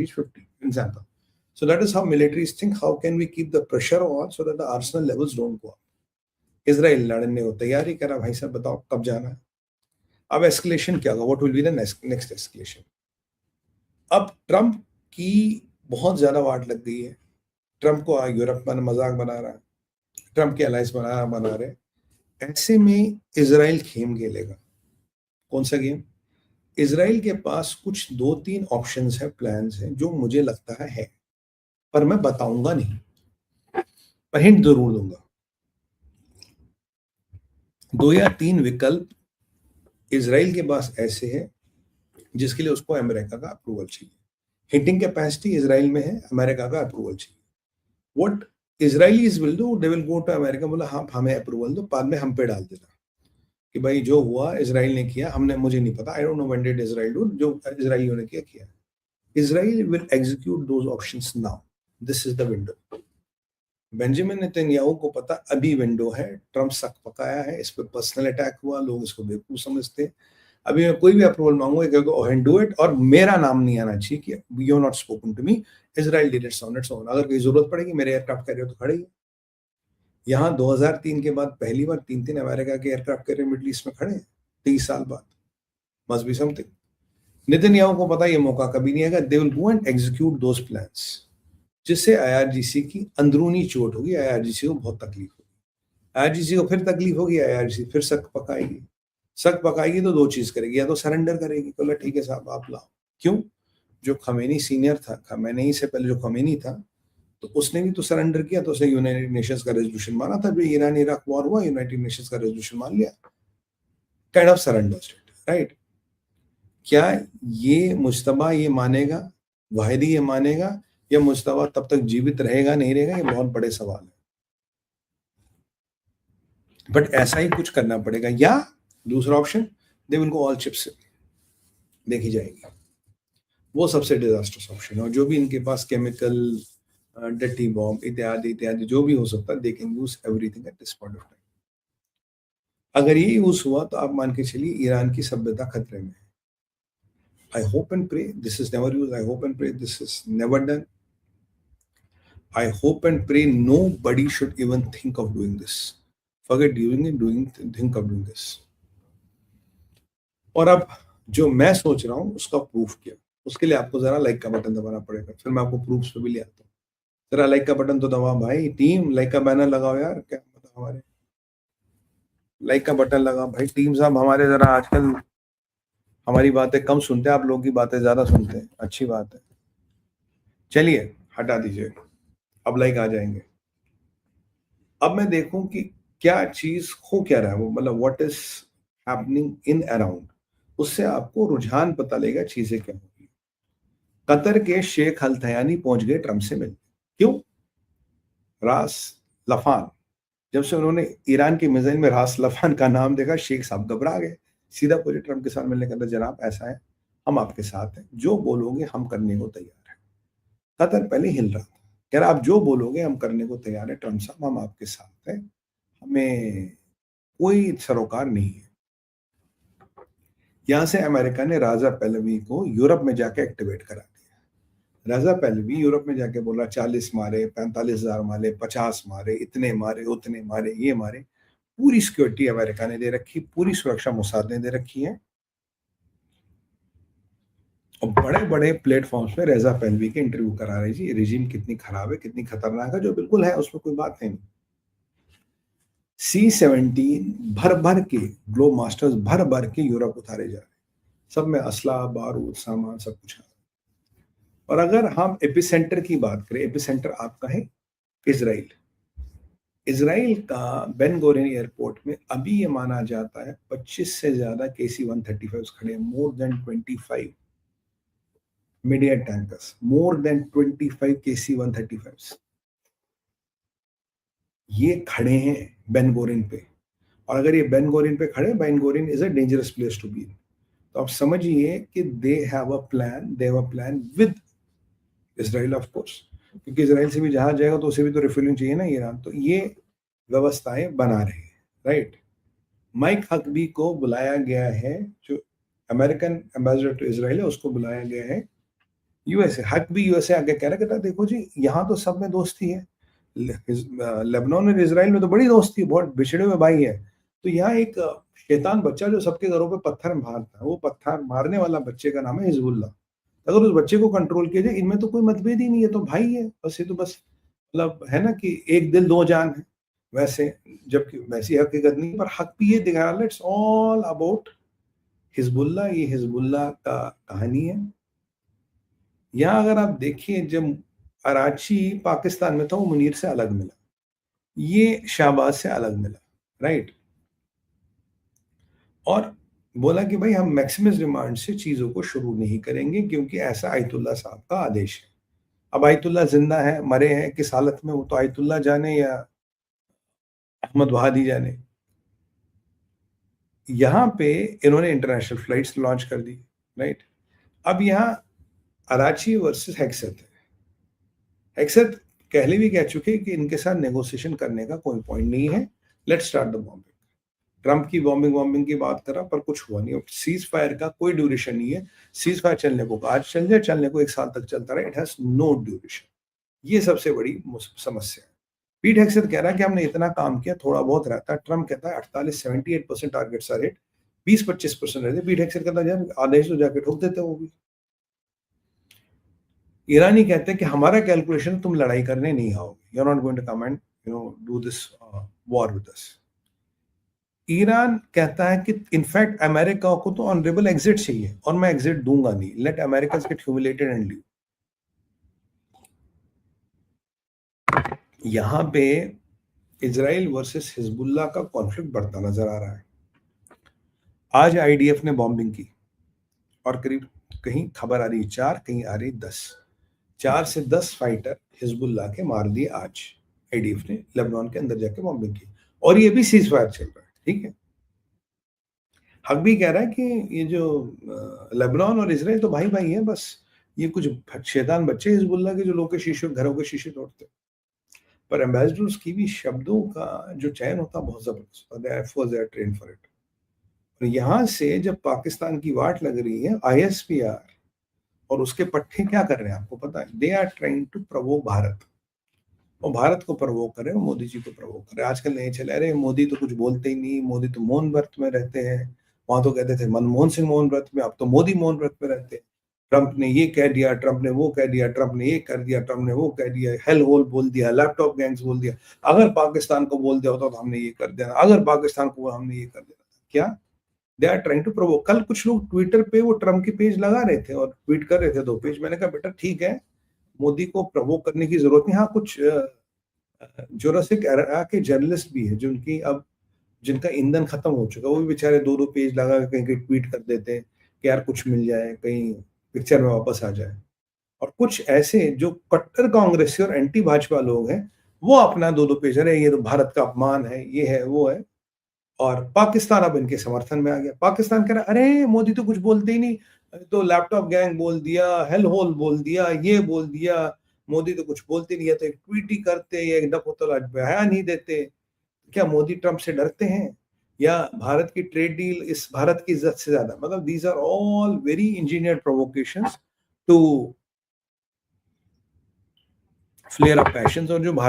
reach 50, example. So that is how militaries think. How can we keep the pressure on so that the arsenal levels don't go up? Israel लड़ने को तैयारी करा, भाई साहब बताओ कब जाना है. अब एस्केलेशन क्या होगा? What will be the next escalation? अब ट्रंप की बहुत ज्यादा वाट लग गई है. ट्रंप को यूरोप में मजाक बना रहा है, ट्रंप के अलायंस बना रहे. ऐसे में इजराइल खेम खेलेगा. कौन सा गेम? इजराइल के पास कुछ 2-3 ऑप्शंस है, प्लान्स हैं, जो मुझे लगता है, पर मैं बताऊंगा नहीं, पर हिंट जरूर दूंगा. 2 या 3 विकल्प इजराइल के पास ऐसे हैं जिसके लिए उसको अमेरिका का अप्रूवल चाहिए. हिटिंग कैपेसिटी इजराइल में है, अमेरिका का अप्रूवल चाहिए. What Israelis will do, they will go to America, बोला हाँ हमें अप्रूवल दो, बाद में हम पे डाल देना कि भाई जो हुआ इजराइल ने किया, हमने, मुझे नहीं पता, I don't know when did Israel do, जो इजराइलियों ने किया. Israel will execute those options now. This is the window. Benjamin Netanyahu को पता अभी विंडो है. ट्रंप सक पकाया है, इस पर पर्सनल अटैक हुआ, लोग इसको बेवकूफ समझते. अभी मैं कोई भी अप्रूवल मांगूंगा, डू इट, और मेरा नाम नहीं आना चाहिए कि you not spoken to me, Israel did its on its own. अगर कोई जरूरत पड़ेगी, मेरे एयरक्राफ्ट कैरियर तो खड़े ही. यहाँ 2003 के बाद पहली बार 3 अमेरिका के एयरक्राफ्ट कैरियर मिडिल ईस्ट में खड़े हैं 30 साल बाद. Must be something. नेतन्याहू को पता ये मौका कभी नहीं आएगा. दे will go and execute those plans, जिससे आईआरजीसी की अंदरूनी चोट होगी. आईआरजीसी को बहुत तकलीफ होगी. आईआरजीसी को फिर तकलीफ होगी, आईआरजीसी फिर सक पकाएगी तो 2 चीज करेगी. या तो सरेंडर करेगी, बोला ठीक है साहब आप लाओ. क्यों? जो खमेनी सीनियर था, खमेनी से पहले जो खमेनी था, तो उसने भी तो सरेंडर किया. तो उसने यूनाइटेड नेशंस का रेजोल्यूशन माना था. जो ईरान इराक वॉर हुआ, यूनाइटेड नेशंस का रेजोल्यूशन मान लिया. Kind of surrender state, right? क्या ये मुश्तबा ये मानेगा, वाहिदी ये मानेगा, या मुश्तबा तब तक जीवित रहेगा नहीं रहेगा? ये बहुत बड़े सवाल है. बट ऐसा ही कुछ करना पड़ेगा. या दूसरा option, they will go all chips, देखी जाएगी. वो सबसे डिजास्टर्स ऑप्शन है. और जो भी इनके पास केमिकल, डर्टी बॉम्ब इत्यादि इत्यादि जो भी हो सकता है, they can use everything at this point of time. अगर ये यूज हुआ तो आप मान के चलिए ईरान की सभ्यता खतरे में है. I hope and pray this is never used. I hope and pray this is never done. I hope and pray nobody should even think of doing this. Forget think of doing this. और अब जो मैं सोच रहा हूँ उसका proof क्या? उसके लिए आपको जरा लाइक का बटन दबाना पड़ेगा. फिर मैं आपको प्रूफ्स पे भी ले आता हूँ. जरा लाइक का बटन तो दबाओ भाई. टीम लाइक का बैनर लगाओ यार. क्या मतलब हमारे लाइक का बटन लगाओ भाई. टीम साहब हमारे जरा आजकल हमारी बातें कम सुनते हैं, आप लोगों की बातें ज्यादा सुनते हैं. अच्छी बात है. चलिए हटा दीजिए, अब लाइक आ जाएंगे. अब मैं देखूं कि क्या चीज हो क्या रहा है, वो मतलब what is happening in around. उससे आपको रुझान पता लगेगा चीजें क्या होगी. कतर के शेख अल थयानी पहुंच गए ट्रंप से मिलने. क्यों? रास लफान. जब से उन्होंने ईरान की मिसाइल में रास लफान का नाम देखा, शेख साहब घबरा गए. सीधा पूरे ट्रंप के साथ मिलने के अंदर, जनाब ऐसा है, हम आपके साथ हैं, जो बोलोगे हम करने को तैयार हैं. कतर पहले हिल रहा था, कह रहा आप जो बोलोगे हम करने को तैयार है ट्रंप साहब, हम आपके साथ हैं, हमें कोई सरोकार नहीं है. यहां से अमेरिका ने राजा पहलवी को यूरोप में जाके एक्टिवेट करा दिया. राजा पहलवी यूरोप में जाके बोला 40 मारे, 45,000 मारे, 50 मारे, इतने मारे, उतने मारे, ये मारे. पूरी सिक्योरिटी अमेरिका ने दे रखी, पूरी सुरक्षा मोसाद ने दे रखी है. और बड़े बड़े प्लेटफॉर्म्स पे रजा पहलवी के इंटरव्यू करा रहे जी. रिजीम कितनी खराब है, कितनी खतरनाक है, जो बिल्कुल है, उसमें कोई बात है नहीं. C-17 भर भर के ग्लोब मास्टर्स भर भर के यूरोप उतारे जा रहे हैं. सब में असला, बारूद, सामान सब कुछ है. और अगर हम एपिसेंटर की बात करें, एपिसेंटर आपका है इजराइल. इजराइल का बेन गोरियन एयरपोर्ट में अभी ये माना जाता है 25 से ज्यादा KC-135 खड़े हैं. More than 25 media tankers, more than 25 KC-135 ये खड़े हैं बेन गोरियन पे. और अगर ये बेन गोरियन पे खड़े, Ben Gurion is a dangerous place to be. तो आप समझिए कि they have a plan with Israel of course, क्योंकि इजराइल से भी जहां जाएगा तो उसे भी तो रिफ्यूलिंग चाहिए ना ईरान. तो ये व्यवस्थाएं बना रहे हैं, राइट. माइक हकबी को बुलाया गया है, जो अमेरिकन एम्बेसडर टू इजराइल है, उसको बुलाया गया है यूएसए, हक भी यूएसए आगे कह रहा कहता देखो जी यहाँ तो सब में दोस्ती है, लेबनान और इसराइल में तो बड़ी दोस्ती है, बहुत बिछड़े हुए भाई है। तो यहाँ एक शैतान बच्चा जो सबके घरों पे पत्थर मारता है, वो पत्थर मारने वाला बच्चे का नाम है हिजबुल्ला। अगर उस बच्चे को कंट्रोल किया जाए, इनमें तो कोई मतभेद ही नहीं है, तो भाई है बस, ये तो बस मतलब है ना कि एक दिल दो जान है वैसे, जबकि वैसी हकीकत नहीं। पर हक भी ये दिखा रहा है, इट्स ऑल अबाउट हिजबुल्ला, ये हिजबुल्ला का कहानी है। यहाँ अगर आप देखिए, जब कराची पाकिस्तान में था, वो मुनीर से अलग मिला, ये शाहबाज से अलग मिला, राइट। और बोला कि भाई हम मैक्सिमम डिमांड से चीजों को शुरू नहीं करेंगे, क्योंकि ऐसा आयतुल्ला साहब का आदेश है। अब आयतुल्ला जिंदा है मरे हैं किस हालत में, वो तो आयतुल्ला जाने या अहमद वहादी जाने। यहाँ पे इन्होंने इंटरनेशनल फ्लाइट्स लॉन्च कर दी, राइट। अब यहाँ कराची वर्सेस हेक्सत है। हेक्सत पहले भी कह चुके कि इनके साथ नेगोशिएशन करने का कोई पॉइंट नहीं है, let's start the bombing. Trump की बॉम्बिंग की बात करा, पर कुछ हुआ नहीं। सीज फायर का कोई ड्यूरेशन नहीं है। सीज फायर चलने को आज चल जाए, चलने को 1 साल तक चलता रहे, इट हैज नो ड्यूरेशन। ये सबसे बड़ी समस्या है। पीट हेक्सेथ कह रहा है कि हमने इतना काम किया, थोड़ा बहुत रहता है। ट्रंप कहता है 78% टारगेट्स आर हिट, 20-25% रहते। पीट हेक्सेथ कहता है यार आदेश तो जाके ठोक देते वो भी। ईरानी कहते हैं कि हमारा कैलकुलेशन, तुम लड़ाई करने नहीं आओगे, you are not going to come and do this war with us. Iran कहता है कि इनफैक्ट अमेरिका को तो ऑनरेबल एग्जिट चाहिए, और मैं एग्जिट दूंगा नहीं, let America get humiliated and leave. यहां पे इजराइल वर्सेस हिजबुल्ला का कॉन्फ्लिक्ट बढ़ता नजर आ रहा है। आज आईडीएफ ने बॉम्बिंग की, और करीब कहीं खबर आ रही 4, कहीं आ रही 10, 4 से 10 फाइटर हिजबुल्ला के मार दिए आज। आईडीएफ ने लेबनान के अंदर जाके बॉम्बिंग की, और ये भी सीज फायर चल रहा है, ठीक है। हक भी कह रहा है कि ये जो लेबनान और इसराइल तो भाई भाई है, बस ये कुछ शैतान बच्चे हिजबुल्ला के जो लोग के शीशे, घरों के शीशे तोड़ते। पर एम्बेसडर्स की भी शब्दों का जो चयन होता बहुत जबरदस्त होता है, ट्रेन फॉर इट। और यहाँ से जब पाकिस्तान की वाट लग रही है, आईएसपीआर और उसके पट्टे क्या कर रहे हैं आपको पता है, they are trying to provoke Bharat. और भारत को प्रवोक कर रहे हैं, मोदी जी को प्रवोक कर रहे हैं। आजकल नहीं चले, अरे मोदी तो कुछ बोलते ही नहीं, मोदी तो मौन व्रत में रहते हैं। वहां तो कहते थे मनमोहन सिंह मौन व्रत में, अब तो मोदी मौन व्रत में रहते हैं। ट्रंप ने ये कह दिया, ट्रंप ने वो कह दिया, ट्रंप ने ये कर दिया, ट्रंप ने वो कह दिया, हेल होल बोल दिया, लैपटॉप गैंग्स बोल दिया। अगर पाकिस्तान को बोल दिया होता तो हमने ये कर देना, अगर पाकिस्तान को हमने ये कर देना। क्या they are trying to provoke. कल कुछ लोग ट्विटर पे वो ट्रंप की पेज लगा रहे थे और ट्वीट कर रहे थे 2 पेज। मैंने कहा बेटा ठीक है, मोदी को प्रोवोक करने की जरूरत नहीं। हाँ, कुछ जोरासिक एरा के जर्नलिस्ट भी है जिनकी अब जिनका ईंधन खत्म हो चुका है, वो भी बेचारे 2-2 पेज लगा के कहीं कहीं ट्वीट कर देते हैं कि यार कुछ मिल जाए, कहीं पिक्चर में वापस आ जाए। और कुछ ऐसे जो कट्टर कांग्रेसी और एंटी भाजपा लोग हैं, वो अपना 2-2 पेज, अरे ये तो भारत का अपमान है, ये है वो है। और पाकिस्तान अब इनके समर्थन में आ गया। पाकिस्तान कह रहा अरे मोदी तो कुछ बोलते ही नहीं, तो लैपटॉप गैंग बोल दिया, हेल होल बोल दिया, ये बोल दिया, मोदी तो कुछ बोलते नहीं है, तो एक ट्वीट ही करते, एक डपोतला बयान नहीं देते। क्या मोदी ट्रंप से डरते हैं, या भारत की ट्रेड डील इस भारत की इज्जत से ज्यादा? मतलब these are all very engineered provocations to flare up passions. और जो भारत